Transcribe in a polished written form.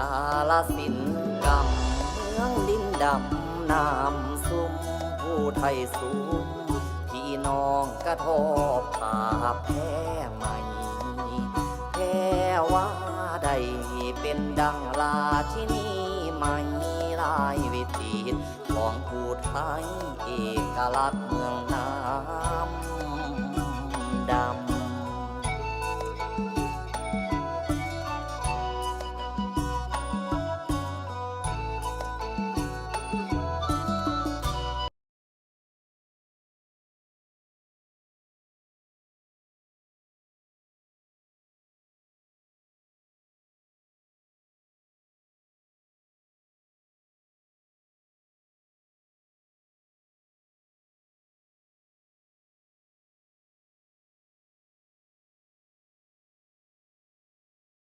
าลสินกำเมืองดินดำน้ำซุ่มผู้ไทยสูงพี่น้องกระทบภาพแพ้ใหม่แพ้ว่าได้เป็นดังราชินีใหม่ลายวิถีของผู้ไทยเอกลักษณ์เมืองน้ำดำ